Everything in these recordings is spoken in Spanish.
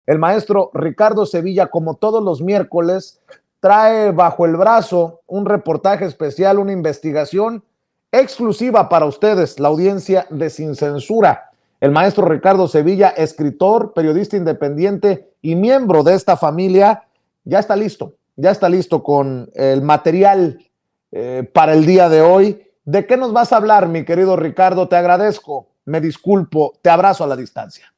El maestro Ricardo Sevilla, como todos los miércoles, trae bajo el brazo un reportaje especial, una investigación exclusiva para ustedes, la audiencia de Sin Censura. El maestro Ricardo Sevilla, escritor, periodista independiente y miembro de esta familia, ya está listo con el material para el día de hoy. ¿De qué nos vas a hablar, mi querido Ricardo? Te agradezco, me disculpo, te abrazo a la distancia.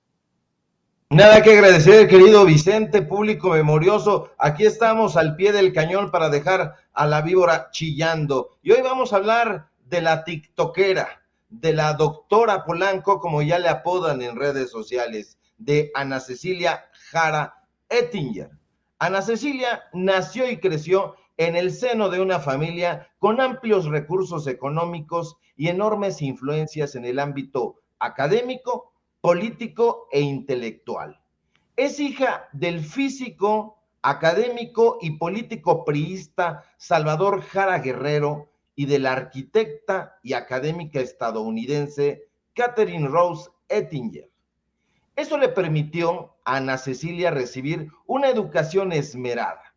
Nada que agradecer, querido Vicente, público memorioso. Aquí estamos al pie del cañón para dejar a la víbora chillando. Y hoy vamos a hablar de la tiktokera, de la doctora Polanco, como ya le apodan en redes sociales, de Ana Cecilia Jara Ettinger. Ana Cecilia nació y creció en el seno de una familia con amplios recursos económicos y enormes influencias en el ámbito académico, político e intelectual. Es hija del físico, académico y político priista Salvador Jara Guerrero y de la arquitecta y académica estadounidense Catherine Rose Ettinger. Eso le permitió a Ana Cecilia recibir una educación esmerada.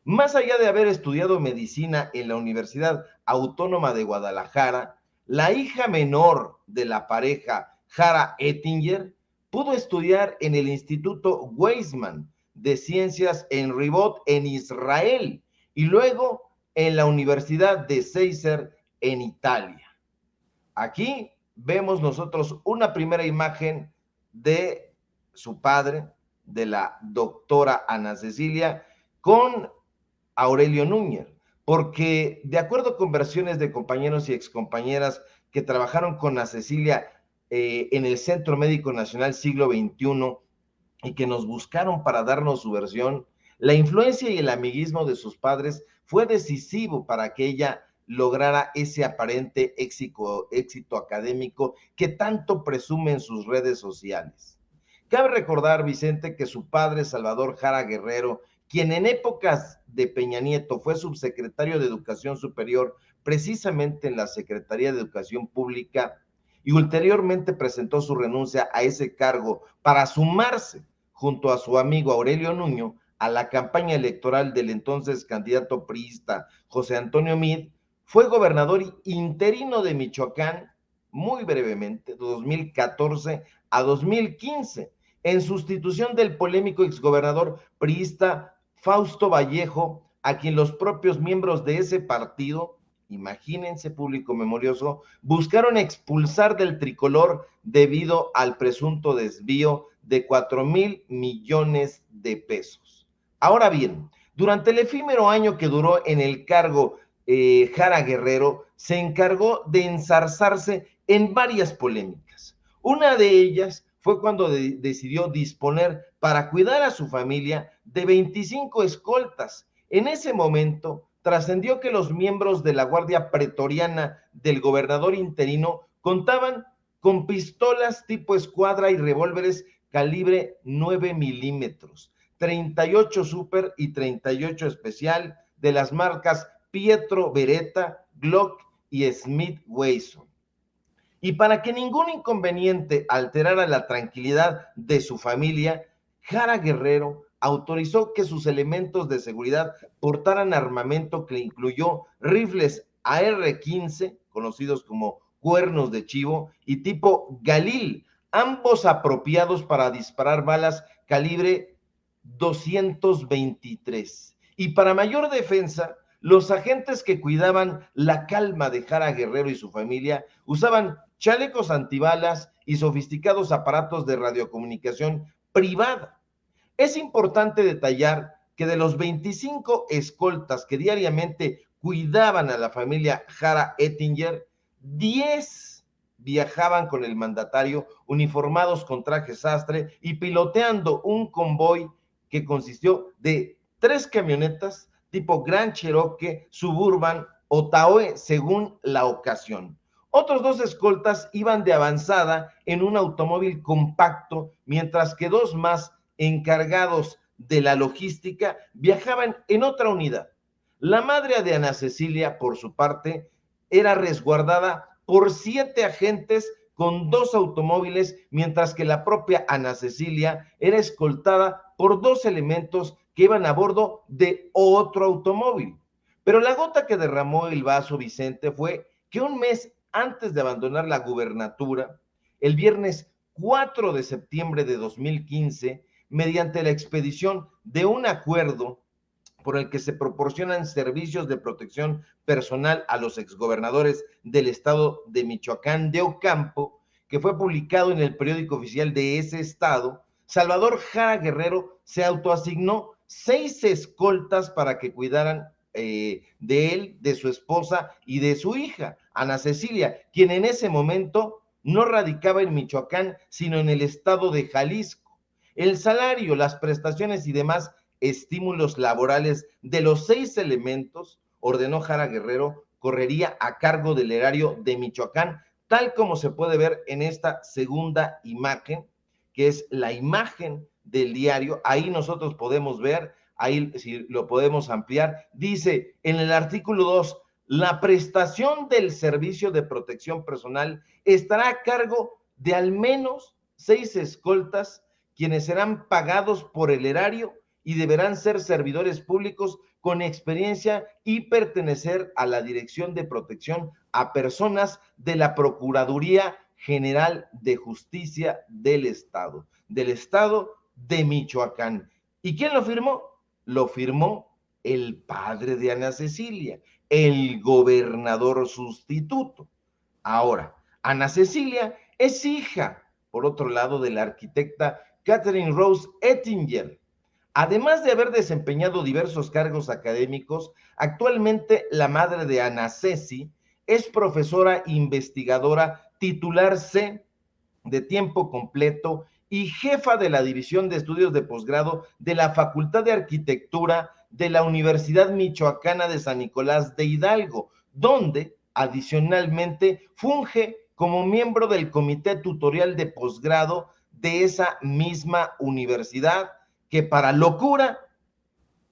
Más allá de haber estudiado medicina en la Universidad Autónoma de Guadalajara, la hija menor de la pareja Jara Ettinger pudo estudiar en el Instituto Weizmann de Ciencias en Rivot en Israel y luego en la Universidad de Seizer en Italia. Aquí vemos nosotros una primera imagen de su padre, de la doctora Ana Cecilia, con Aurelio Núñez, porque de acuerdo con versiones de compañeros y excompañeras que trabajaron con Ana Cecilia en el Centro Médico Nacional Siglo XXI y que nos buscaron para darnos su versión, la influencia y el amiguismo de sus padres fue decisivo para que ella lograra ese aparente éxito académico que tanto presume en sus redes sociales. Cabe recordar, Vicente, que su padre, Salvador Jara Guerrero, quien en épocas de Peña Nieto fue subsecretario de Educación Superior, precisamente en la Secretaría de Educación Pública, y ulteriormente presentó su renuncia a ese cargo para sumarse junto a su amigo Aurelio Nuño a la campaña electoral del entonces candidato priista José Antonio Meade, fue gobernador interino de Michoacán muy brevemente, de 2014 a 2015, en sustitución del polémico exgobernador priista Fausto Vallejo, a quien los propios miembros de ese partido, imagínense, público memorioso, buscaron expulsar del tricolor debido al presunto desvío de 4,000 millones de pesos. Ahora bien, durante el efímero año que duró en el cargo Jara Guerrero, se encargó de enzarzarse en varias polémicas. Una de ellas fue cuando decidió disponer para cuidar a su familia de 25 escoltas. En ese momento trascendió que los miembros de la Guardia Pretoriana del gobernador interino contaban con pistolas tipo escuadra y revólveres calibre 9 milímetros, 38 Super y 38 Especial de las marcas Pietro Beretta, Glock y Smith Wesson. Y para que ningún inconveniente alterara la tranquilidad de su familia, Jara Guerrero autorizó que sus elementos de seguridad portaran armamento que incluyó rifles AR-15, conocidos como cuernos de chivo, y tipo Galil, ambos apropiados para disparar balas calibre 223. Y para mayor defensa, los agentes que cuidaban la calma de Jara Guerrero y su familia usaban chalecos antibalas y sofisticados aparatos de radiocomunicación privada. Es importante detallar que de los 25 escoltas que diariamente cuidaban a la familia Jara Ettinger, 10 viajaban con el mandatario uniformados con traje sastre y piloteando un convoy que consistió de 3 camionetas tipo Grand Cherokee, Suburban o Tahoe según la ocasión. Otros 2 escoltas iban de avanzada en un automóvil compacto, mientras que 2 más encargados de la logística viajaban en otra unidad. La madre de Ana Cecilia, por su parte, era resguardada por 7 agentes con 2 automóviles, mientras que la propia Ana Cecilia era escoltada por 2 elementos que iban a bordo de otro automóvil. Pero la gota que derramó el vaso, Vicente, fue que un mes antes de abandonar la gubernatura, el viernes 4 de septiembre de 2015, mediante la expedición de un acuerdo por el que se proporcionan servicios de protección personal a los exgobernadores del estado de Michoacán de Ocampo, que fue publicado en el periódico oficial de ese estado, Salvador Jara Guerrero se autoasignó 6 escoltas para que cuidaran de él, de su esposa y de su hija, Ana Cecilia, quien en ese momento no radicaba en Michoacán, sino en el estado de Jalisco. El salario, las prestaciones y demás estímulos laborales de los 6 elementos, ordenó Jara Guerrero, correría a cargo del erario de Michoacán, tal como se puede ver en esta segunda imagen, que es la imagen del diario. Ahí nosotros podemos ver, ahí si lo podemos ampliar, dice en el artículo 2, la prestación del servicio de protección personal estará a cargo de al menos 6 escoltas, quienes serán pagados por el erario y deberán ser servidores públicos con experiencia y pertenecer a la Dirección de Protección a Personas de la Procuraduría General de Justicia del Estado de Michoacán. ¿Y quién lo firmó? Lo firmó el padre de Ana Cecilia, el gobernador sustituto. Ahora, Ana Cecilia es hija, por otro lado, de la arquitecta Catherine Rose Ettinger. Además de haber desempeñado diversos cargos académicos, actualmente la madre de Ana Ceci es profesora investigadora titular C de tiempo completo y jefa de la División de Estudios de Posgrado de la Facultad de Arquitectura de la Universidad Michoacana de San Nicolás de Hidalgo, donde adicionalmente funge como miembro del Comité Tutorial de Posgrado de esa misma universidad, que para locura,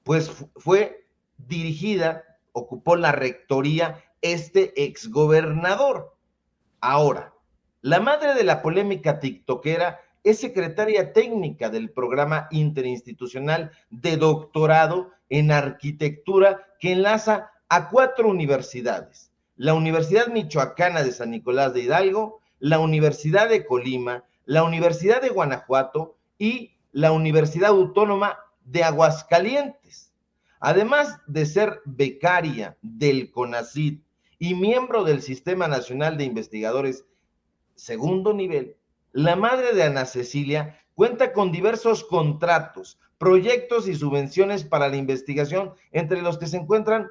pues fue dirigida, ocupó la rectoría este exgobernador. Ahora, la madre de la polémica tiktokera es secretaria técnica del programa interinstitucional de doctorado en arquitectura que enlaza a 4 universidades: la Universidad Michoacana de San Nicolás de Hidalgo, la Universidad de Colima, la Universidad de Guanajuato y la Universidad Autónoma de Aguascalientes. Además de ser becaria del CONACYT y miembro del Sistema Nacional de Investigadores segundo nivel, la madre de Ana Cecilia cuenta con diversos contratos, proyectos y subvenciones para la investigación, entre los que se encuentran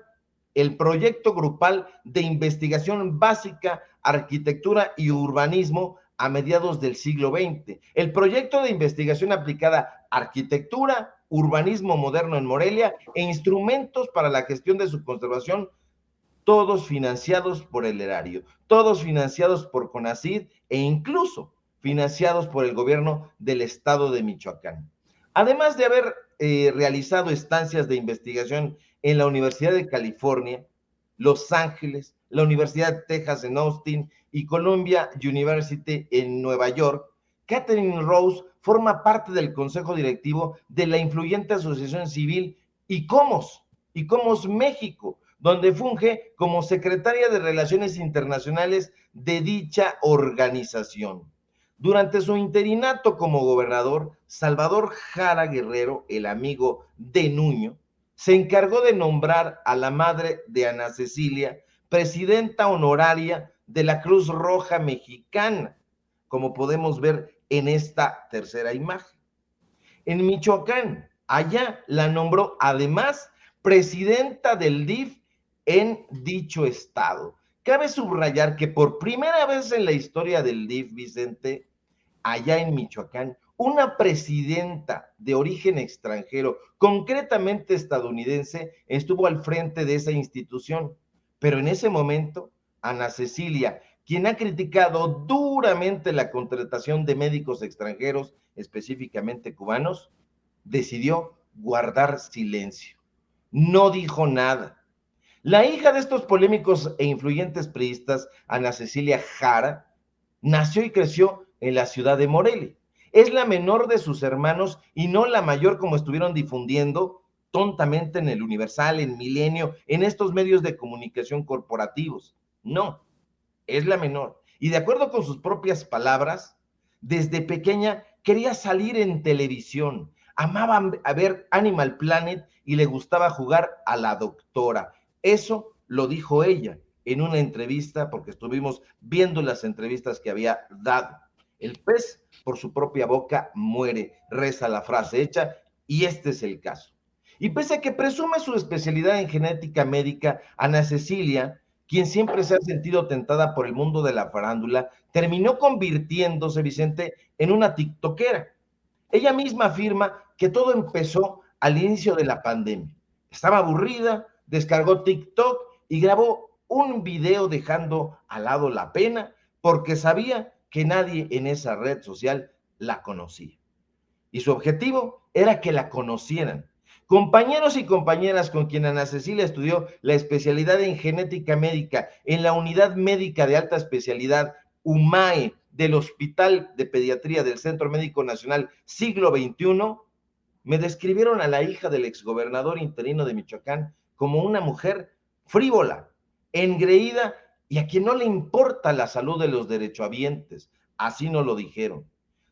el proyecto grupal de investigación básica, arquitectura y urbanismo a mediados del siglo XX, el proyecto de investigación aplicada arquitectura, urbanismo moderno en Morelia e instrumentos para la gestión de su conservación, todos financiados por el erario, todos financiados por CONACYT e incluso financiados por el gobierno del estado de Michoacán. Además de haber realizado estancias de investigación en la Universidad de California, Los Ángeles, la Universidad de Texas en Austin y Columbia University en Nueva York, Catherine Rose forma parte del consejo directivo de la influyente asociación civil ICOMOS México, donde funge como secretaria de Relaciones Internacionales de dicha organización. Durante su interinato como gobernador, Salvador Jara Guerrero, el amigo de Nuño, se encargó de nombrar a la madre de Ana Cecilia presidenta honoraria de la Cruz Roja Mexicana, como podemos ver en esta tercera imagen. En Michoacán, allá la nombró además presidenta del DIF en dicho estado. Cabe subrayar que por primera vez en la historia del DIF, Vicente, allá en Michoacán, una presidenta de origen extranjero, concretamente estadounidense, estuvo al frente de esa institución. Pero en ese momento, Ana Cecilia, quien ha criticado duramente la contratación de médicos extranjeros, específicamente cubanos, decidió guardar silencio. No dijo nada. La hija de estos polémicos e influyentes priistas, Ana Cecilia Jara, nació y creció en la ciudad de Morelia. Es la menor de sus hermanos y no la mayor como estuvieron difundiendo tontamente en el Universal, en Milenio, en estos medios de comunicación corporativos. No, es la menor. Y de acuerdo con sus propias palabras, desde pequeña quería salir en televisión, amaba a ver Animal Planet y le gustaba jugar a la doctora. Eso lo dijo ella en una entrevista, porque estuvimos viendo las entrevistas que había dado. El pez por su propia boca muere, reza la frase hecha, y este es el caso. Y pese a que presume su especialidad en genética médica, Ana Cecilia, quien siempre se ha sentido tentada por el mundo de la farándula, terminó convirtiéndose, Vicente, en una tiktokera. Ella misma afirma que todo empezó al inicio de la pandemia. Estaba aburrida, descargó TikTok y grabó un video dejando al lado la pena porque sabía que nadie en esa red social la conocía. Y su objetivo era que la conocieran. Compañeros y compañeras con quien Ana Cecilia estudió la especialidad en genética médica en la Unidad Médica de Alta Especialidad UMAE del Hospital de Pediatría del Centro Médico Nacional Siglo XXI, me describieron a la hija del exgobernador interino de Michoacán como una mujer frívola, engreída y a quien no le importa la salud de los derechohabientes. Así nos lo dijeron.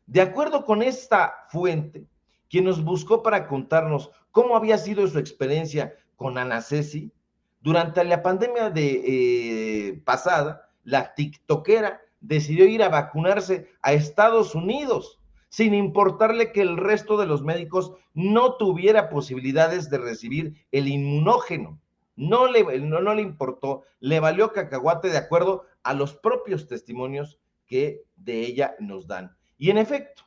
De acuerdo con esta fuente, quien nos buscó para contarnos cómo había sido su experiencia con Ana Ceci, durante la pandemia pasada, la tiktokera decidió ir a vacunarse a Estados Unidos, sin importarle que el resto de los médicos no tuviera posibilidades de recibir el inmunógeno. No le importó, le valió cacahuate de acuerdo a los propios testimonios que de ella nos dan. Y en efecto,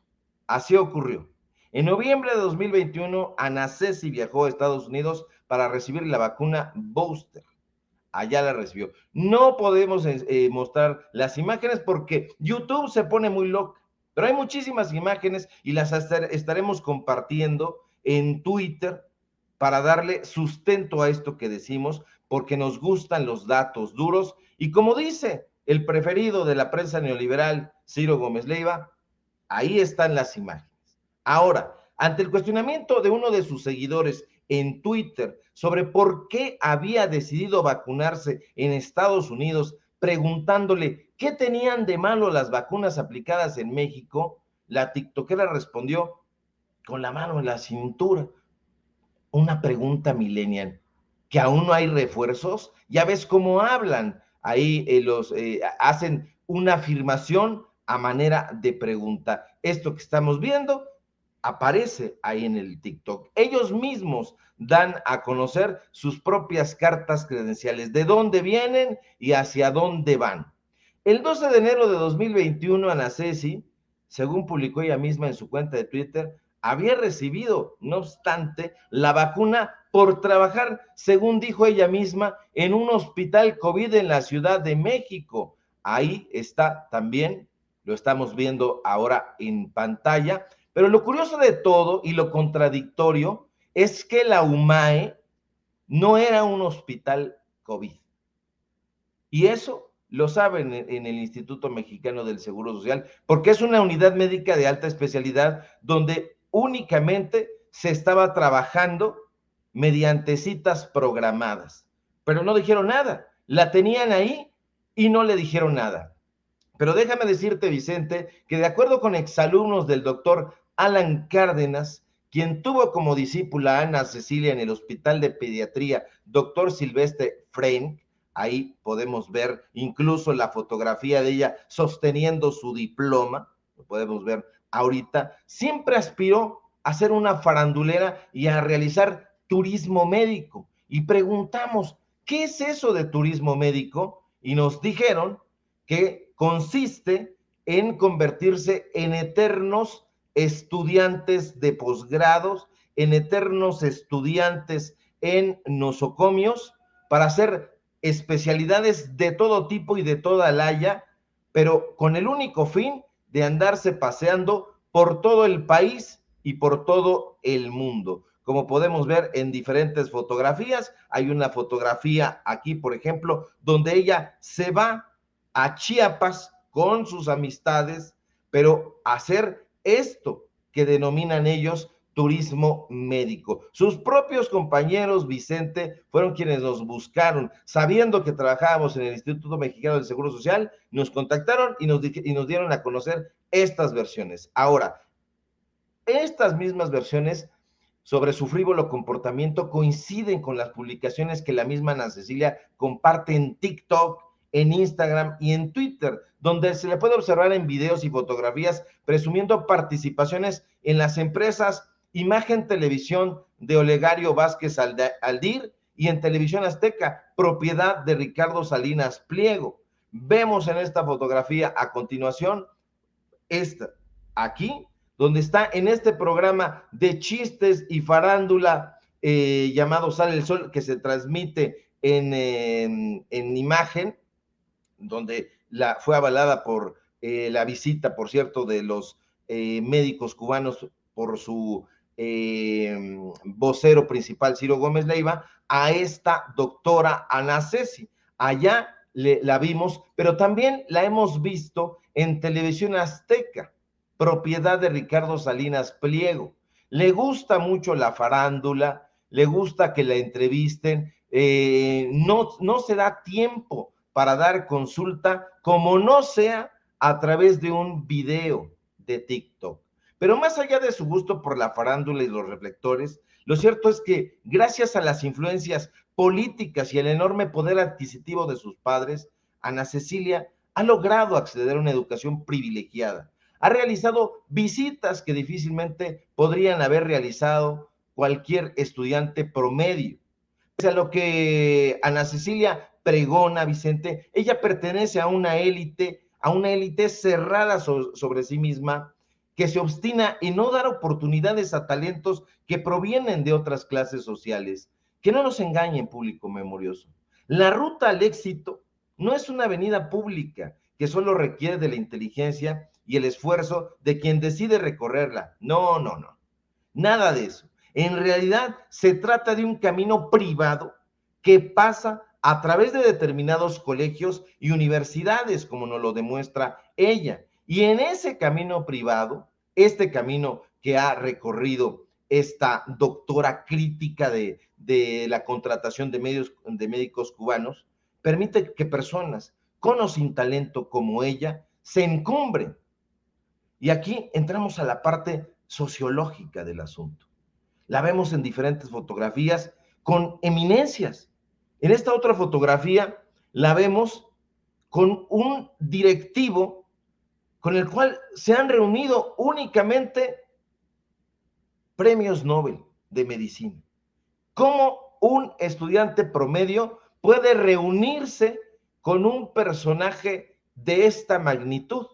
así ocurrió. En noviembre de 2021, Ana Ceci viajó a Estados Unidos para recibir la vacuna booster. Allá la recibió. No podemos mostrar las imágenes porque YouTube se pone muy loco, pero hay muchísimas imágenes y las estaremos compartiendo en Twitter para darle sustento a esto que decimos, porque nos gustan los datos duros y como dice el preferido de la prensa neoliberal, Ciro Gómez Leiva, ahí están las imágenes. Ahora, ante el cuestionamiento de uno de sus seguidores en Twitter sobre por qué había decidido vacunarse en Estados Unidos, preguntándole qué tenían de malo las vacunas aplicadas en México, la tiktokera respondió con la mano en la cintura. Una pregunta millennial, que aún no hay refuerzos, ya ves cómo hablan, ahí hacen una afirmación a manera de pregunta. Esto que estamos viendo aparece ahí en el TikTok. Ellos mismos dan a conocer sus propias cartas credenciales, de dónde vienen y hacia dónde van. El 12 de enero de 2021, Ana Ceci, según publicó ella misma en su cuenta de Twitter, había recibido, no obstante, la vacuna por trabajar, según dijo ella misma, en un hospital COVID en la Ciudad de México. Ahí está también, lo estamos viendo ahora en pantalla, pero lo curioso de todo y lo contradictorio es que la UMAE no era un hospital COVID. Y eso lo saben en el Instituto Mexicano del Seguro Social, porque es una unidad médica de alta especialidad donde únicamente se estaba trabajando mediante citas programadas. Pero no dijeron nada, la tenían ahí y no le dijeron nada. Pero déjame decirte, Vicente, que de acuerdo con exalumnos del doctor Alan Cárdenas, quien tuvo como discípula a Ana Cecilia en el Hospital de Pediatría, doctor Silvestre Frank, ahí podemos ver incluso la fotografía de ella sosteniendo su diploma, lo podemos ver ahorita, siempre aspiró a ser una farandulera y a realizar turismo médico. Y preguntamos, ¿qué es eso de turismo médico? Y nos dijeron que consiste en convertirse en eternos estudiantes de posgrados, en eternos estudiantes en nosocomios, para hacer especialidades de todo tipo y de toda laya, pero con el único fin de andarse paseando por todo el país y por todo el mundo. Como podemos ver en diferentes fotografías, hay una fotografía aquí, por ejemplo, donde ella se va a Chiapas con sus amistades, pero a hacer esto que denominan ellos turismo médico. Sus propios compañeros, Vicente, fueron quienes nos buscaron, sabiendo que trabajábamos en el Instituto Mexicano del Seguro Social, nos contactaron y nos dieron a conocer estas versiones. Ahora, estas mismas versiones sobre su frívolo comportamiento coinciden con las publicaciones que la misma Ana Cecilia comparte en TikTok, en Instagram y en Twitter, donde se le puede observar en videos y fotografías presumiendo participaciones en las empresas Imagen Televisión de Olegario Vázquez Aldir y en Televisión Azteca, propiedad de Ricardo Salinas Pliego. Vemos en esta fotografía a continuación, esta, aquí, donde está en este programa de chistes y farándula llamado Sale el Sol, que se transmite en imagen, donde fue avalada por la visita, por cierto, de los médicos cubanos por su vocero principal, Ciro Gómez Leiva, a esta doctora Ana Ceci. Allá la vimos, pero también la hemos visto en Televisión Azteca, propiedad de Ricardo Salinas Pliego. Le gusta mucho la farándula, le gusta que la entrevisten, no se da tiempo para dar consulta, como no sea a través de un video de TikTok. Pero más allá de su gusto por la farándula y los reflectores, lo cierto es que gracias a las influencias políticas y el enorme poder adquisitivo de sus padres, Ana Cecilia ha logrado acceder a una educación privilegiada. Ha realizado visitas que difícilmente podrían haber realizado cualquier estudiante promedio. Pese a lo que Ana Cecilia pregona, Vicente, ella pertenece a una élite cerrada sobre sí misma, que se obstina en no dar oportunidades a talentos que provienen de otras clases sociales. Que no nos engañen, público memorioso. La ruta al éxito no es una avenida pública que solo requiere de la inteligencia y el esfuerzo de quien decide recorrerla. No, no, no. Nada de eso. En realidad se trata de un camino privado que pasa a través de determinados colegios y universidades, como nos lo demuestra ella. Y en ese camino privado, este camino que ha recorrido esta doctora crítica de la contratación de médicos cubanos, permite que personas con o sin talento como ella se encumbren. Y aquí entramos a la parte sociológica del asunto. La vemos en diferentes fotografías con eminencias. En esta otra fotografía la vemos con un directivo con el cual se han reunido únicamente premios Nobel de medicina. ¿Cómo un estudiante promedio puede reunirse con un personaje de esta magnitud?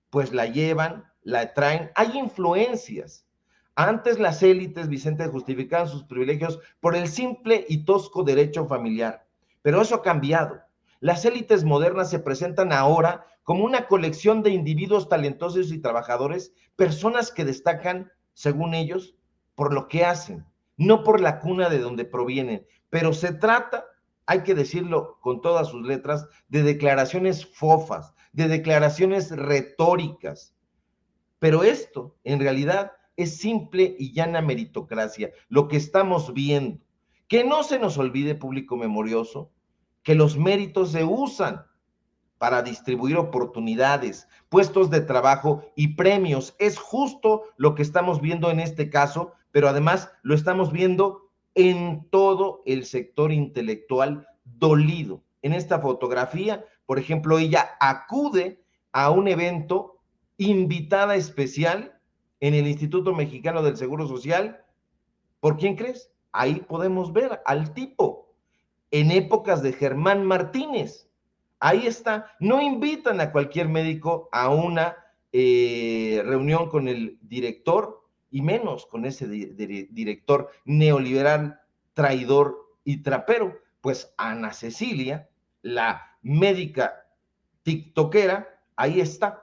Pues la llevan, la traen, hay influencias. Antes las élites, Vicente, justificaban sus privilegios por el simple y tosco derecho familiar, pero eso ha cambiado. Las élites modernas se presentan ahora como una colección de individuos talentosos y trabajadores, personas que destacan, según ellos, por lo que hacen, no por la cuna de donde provienen, pero se trata, hay que decirlo con todas sus letras, de declaraciones fofas, de declaraciones retóricas. Pero esto, en realidad, es simple y llana meritocracia, lo que estamos viendo. Que no se nos olvide, público memorioso, que los méritos se usan para distribuir oportunidades, puestos de trabajo y premios. Es justo lo que estamos viendo en este caso, pero además lo estamos viendo en todo el sector intelectual dolido. En esta fotografía, por ejemplo, ella acude a un evento invitada especial en el Instituto Mexicano del Seguro Social. ¿Por quién crees? Ahí podemos ver al tipo, en épocas de Germán Martínez. Ahí está. No invitan a cualquier médico a una reunión con el director, y menos con ese director neoliberal, traidor y trapero. Pues Ana Cecilia, la médica tiktokera, ahí está.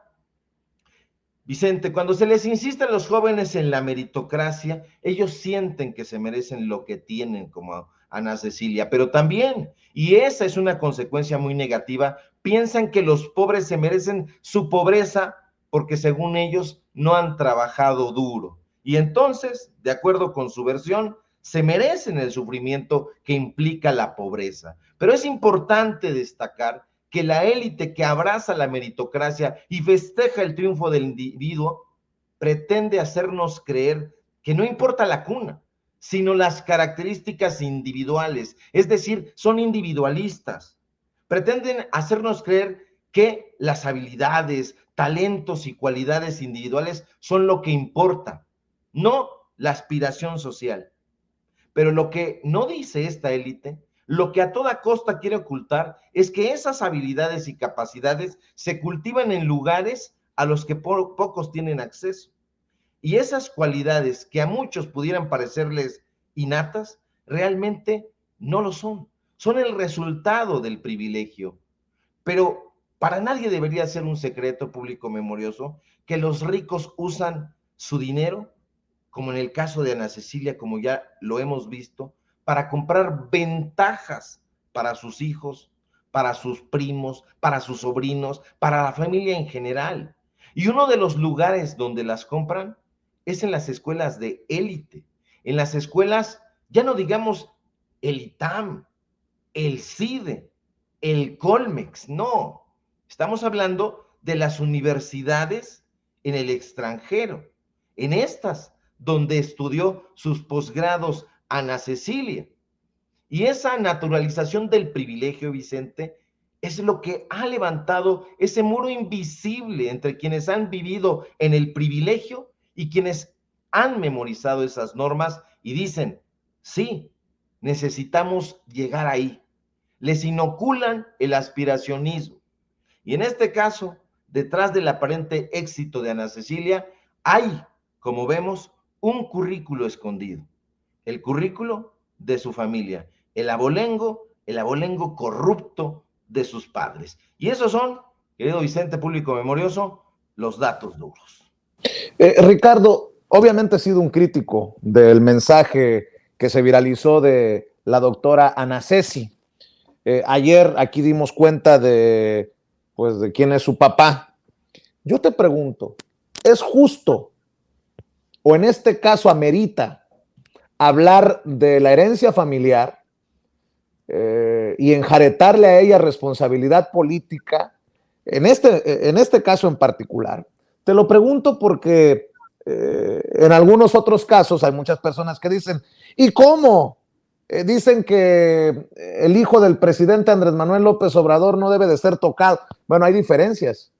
Vicente, cuando se les insiste a los jóvenes en la meritocracia, ellos sienten que se merecen lo que tienen, como Ana Cecilia, pero también, y esa es una consecuencia muy negativa, piensan que los pobres se merecen su pobreza porque según ellos no han trabajado duro. Y entonces, de acuerdo con su versión, se merecen el sufrimiento que implica la pobreza. Pero es importante destacar que la élite que abraza la meritocracia y festeja el triunfo del individuo pretende hacernos creer que no importa la cuna, sino las características individuales, es decir, son individualistas. Pretenden hacernos creer que las habilidades, talentos y cualidades individuales son lo que importa, no la aspiración social. Pero lo que no dice esta élite, lo que a toda costa quiere ocultar, es que esas habilidades y capacidades se cultivan en lugares a los que pocos tienen acceso. Y esas cualidades que a muchos pudieran parecerles innatas, realmente no lo son. Son el resultado del privilegio. Pero para nadie debería ser un secreto público memorioso que los ricos usan su dinero, como en el caso de Ana Cecilia, como ya lo hemos visto, para comprar ventajas para sus hijos, para sus primos, para sus sobrinos, para la familia en general. Y uno de los lugares donde las compran es en las escuelas de élite, en las escuelas, ya no digamos el ITAM, el CIDE, el Colmex, no. Estamos hablando de las universidades en el extranjero, en estas donde estudió sus posgrados Ana Cecilia. Y esa naturalización del privilegio, Vicente, es lo que ha levantado ese muro invisible entre quienes han vivido en el privilegio y quienes han memorizado esas normas y dicen, sí, necesitamos llegar ahí. Les inoculan el aspiracionismo. Y en este caso, detrás del aparente éxito de Ana Cecilia, hay, como vemos, un currículo escondido. El currículo de su familia, el abolengo corrupto de sus padres. Y esos son, querido Vicente, público memorioso, los datos duros. Ricardo, obviamente he sido un crítico del mensaje que se viralizó de la doctora Ana Ceci. Ayer aquí dimos cuenta pues, de quién es su papá. Yo te pregunto, ¿es justo o en este caso amerita hablar de la herencia familiar y enjaretarle a ella responsabilidad política en este caso en particular? Te lo pregunto porque en algunos otros casos hay muchas personas que dicen, ¿y cómo? Dicen que el hijo del presidente Andrés Manuel López Obrador no debe de ser tocado. Bueno, hay diferencias.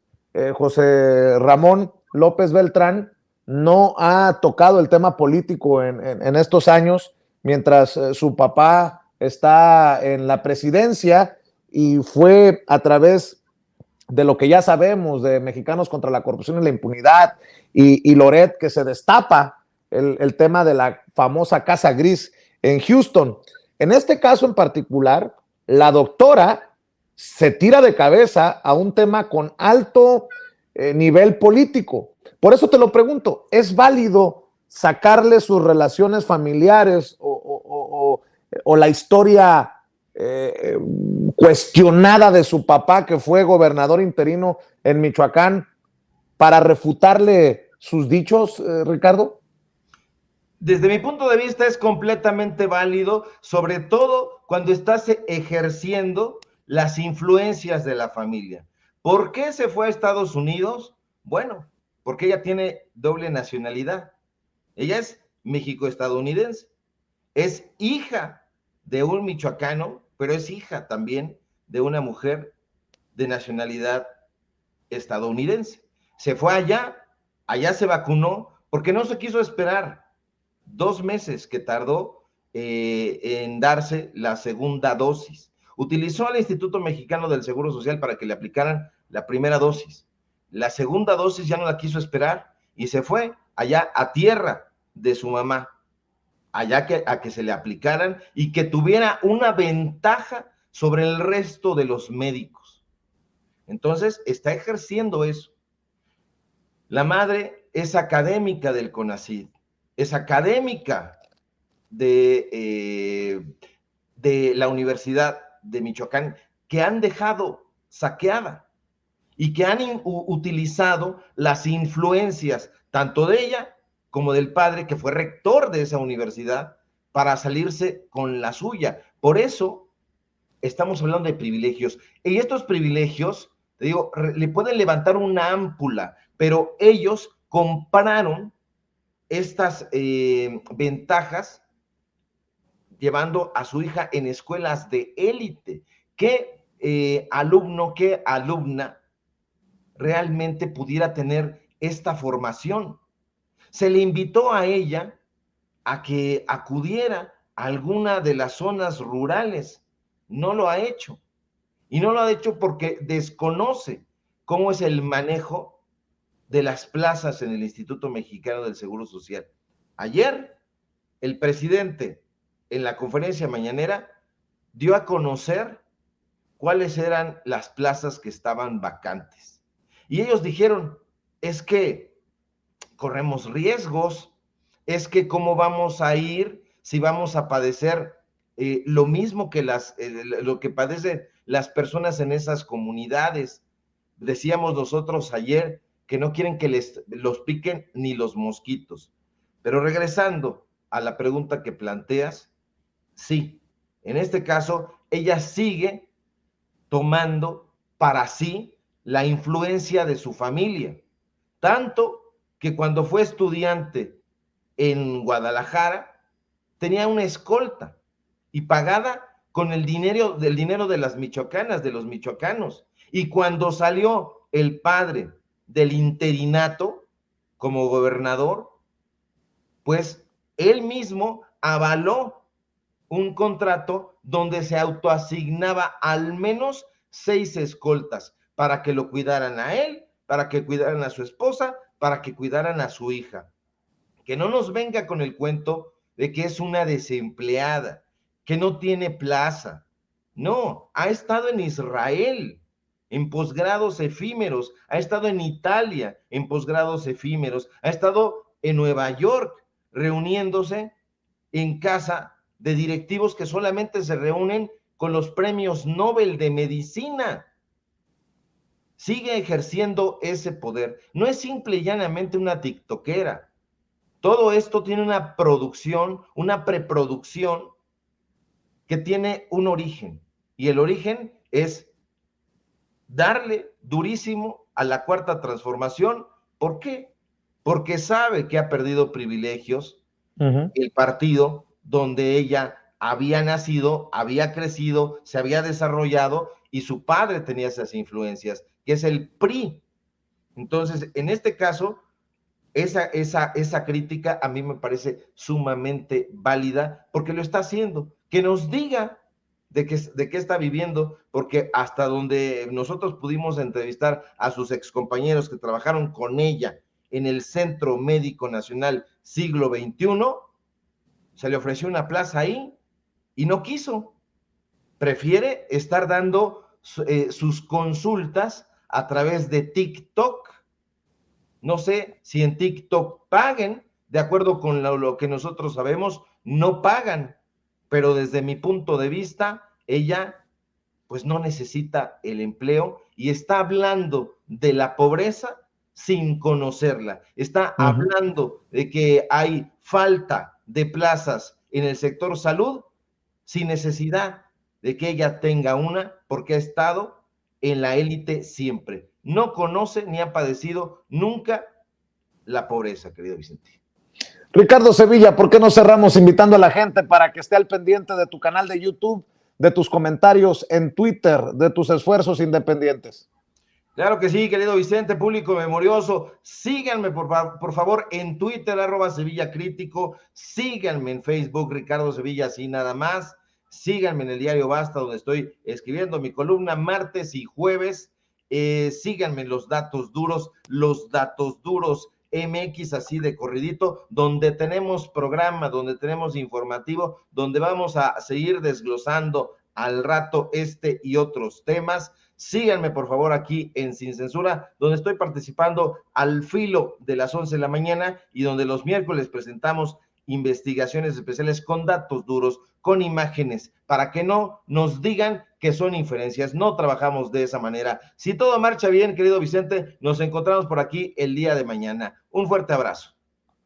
José Ramón López Beltrán no ha tocado el tema político en estos años, mientras su papá está en la presidencia y fue a través de lo que ya sabemos de Mexicanos contra la Corrupción y la Impunidad y Loret que se destapa el tema de la famosa Casa Gris en Houston. En este caso en particular, la doctora se tira de cabeza a un tema con alto nivel político. Por eso te lo pregunto, ¿es válido sacarle sus relaciones familiares o la historia cuestionada de su papá, que fue gobernador interino en Michoacán, para refutarle sus dichos, Ricardo? Desde mi punto de vista es completamente válido, sobre todo cuando estás ejerciendo las influencias de la familia. ¿Por qué se fue a Estados Unidos? Bueno, porque ella tiene doble nacionalidad. Ella es México-estadounidense. Es hija de un michoacano, pero es hija también de una mujer de nacionalidad estadounidense. Se fue allá se vacunó, porque no se quiso esperar 2 meses que tardó en darse la segunda dosis. Utilizó al Instituto Mexicano del Seguro Social para que le aplicaran la primera dosis. La segunda dosis ya no la quiso esperar y se fue allá a tierra de su mamá, allá a que se le aplicaran y que tuviera una ventaja sobre el resto de los médicos. Entonces, está ejerciendo eso. La madre es académica del CONACYT, es académica de la Universidad de Michoacán, que han dejado saqueada y que han utilizado las influencias tanto de ella como del padre, que fue rector de esa universidad, para salirse con la suya. Por eso estamos hablando de privilegios. Y estos privilegios, te digo, le pueden levantar una ámpula, pero ellos compraron estas ventajas llevando a su hija en escuelas de élite. ¿Qué alumno, qué alumna realmente pudiera tener esta formación? Se le invitó a ella a que acudiera a alguna de las zonas rurales. No lo ha hecho. Y no lo ha hecho porque desconoce cómo es el manejo de las plazas en el Instituto Mexicano del Seguro Social. Ayer, el presidente, en la conferencia mañanera, dio a conocer cuáles eran las plazas que estaban vacantes. Y ellos dijeron, es que corremos riesgos, es que cómo vamos a ir si vamos a padecer lo mismo que lo que padecen las personas en esas comunidades. Decíamos nosotros ayer que no quieren que los piquen ni los mosquitos. Pero regresando a la pregunta que planteas, sí, en este caso, ella sigue tomando para sí la influencia de su familia, tanto que cuando fue estudiante en Guadalajara, tenía una escolta y pagada con el dinero de las michoacanas, de los michoacanos. Y cuando salió el padre del interinato como gobernador, pues él mismo avaló un contrato donde se autoasignaba al menos 6 escoltas para que lo cuidaran a él, para que cuidaran a su esposa, para que cuidaran a su hija. Que no nos venga con el cuento de que es una desempleada, que no tiene plaza. No, ha estado en Israel en posgrados efímeros, ha estado en Italia en posgrados efímeros, ha estado en Nueva York reuniéndose en casa de directivos que solamente se reúnen con los premios Nobel de Medicina. Sigue ejerciendo ese poder. No es simple y llanamente una tiktokera. Todo esto tiene una producción, una preproducción que tiene un origen. Y el origen es darle durísimo a la cuarta transformación. ¿Por qué? Porque sabe que ha perdido privilegios el partido donde ella había nacido, había crecido, se había desarrollado y su padre tenía esas influencias, que es el PRI. Entonces, en este caso, esa crítica a mí me parece sumamente válida porque lo está haciendo. Que nos diga de qué está viviendo, porque hasta donde nosotros pudimos entrevistar a sus excompañeros que trabajaron con ella en el Centro Médico Nacional Siglo XXI, se le ofreció una plaza ahí y no quiso. Prefiere estar dando sus consultas a través de TikTok. No sé si en TikTok paguen, de acuerdo con lo que nosotros sabemos, no pagan, pero desde mi punto de vista, ella pues no necesita el empleo y está hablando de la pobreza sin conocerla. Está hablando de que hay falta de plazas en el sector salud sin necesidad de que ella tenga una, porque ha estado en la élite siempre. No conoce ni ha padecido nunca la pobreza, querido Vicente. Ricardo Sevilla, ¿por qué no cerramos invitando a la gente para que esté al pendiente de tu canal de YouTube, de tus comentarios en Twitter, de tus esfuerzos independientes? Claro que sí, querido Vicente, público memorioso. Síganme, por favor, en Twitter, @Sevilla Crítico. Síganme en Facebook, Ricardo Sevilla, así nada más. Síganme en el diario Basta, donde estoy escribiendo mi columna martes y jueves. Síganme en los datos duros MX, así de corridito, donde tenemos programa, donde tenemos informativo, donde vamos a seguir desglosando al rato este y otros temas. Síganme, por favor, aquí en Sin Censura, donde estoy participando al filo de las 11 de la mañana y donde los miércoles presentamos investigaciones especiales con datos duros, con imágenes, para que no nos digan que son inferencias. No trabajamos de esa manera. Si todo marcha bien, querido Vicente, nos encontramos por aquí el día de mañana. Un fuerte abrazo.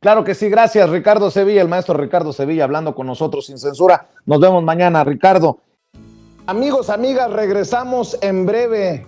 Claro que sí, gracias Ricardo Sevilla, el maestro Ricardo Sevilla hablando con nosotros sin censura. Nos vemos mañana, Ricardo. Amigos, amigas, regresamos en breve,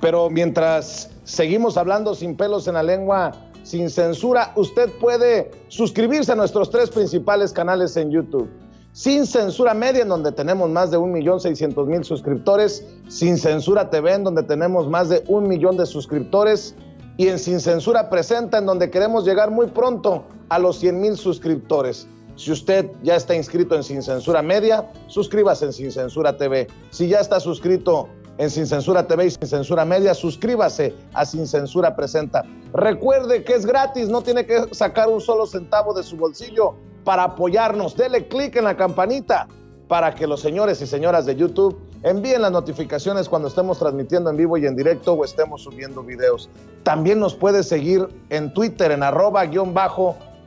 pero mientras seguimos hablando sin pelos en la lengua, sin censura, usted puede suscribirse a nuestros 3 principales canales en YouTube. Sin Censura Media, en donde tenemos más de 1,600,000 suscriptores, Sin Censura TV, en donde tenemos más de 1 millón de suscriptores, y en Sin Censura Presenta, en donde queremos llegar muy pronto a los 100,000 suscriptores. Si usted ya está inscrito en Sin Censura Media, suscríbase en Sin Censura TV. Si ya está suscrito en Sin Censura TV y Sin Censura Media, suscríbase a Sin Censura Presenta. Recuerde que es gratis, no tiene que sacar un solo centavo de su bolsillo para apoyarnos. Dele clic en la campanita para que los señores y señoras de YouTube envíen las notificaciones cuando estemos transmitiendo en vivo y en directo o estemos subiendo videos. También nos puede seguir en Twitter en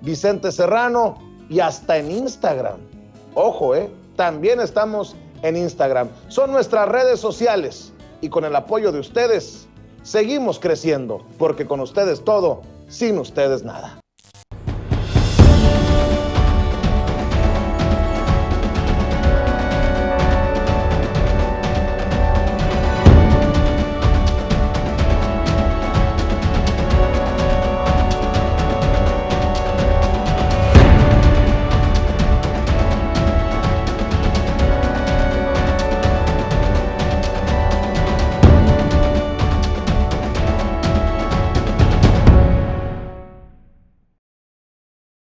@Vicente Serrano y hasta en Instagram. Ojo, también estamos en Instagram. Son nuestras redes sociales y con el apoyo de ustedes seguimos creciendo, porque con ustedes todo, sin ustedes nada.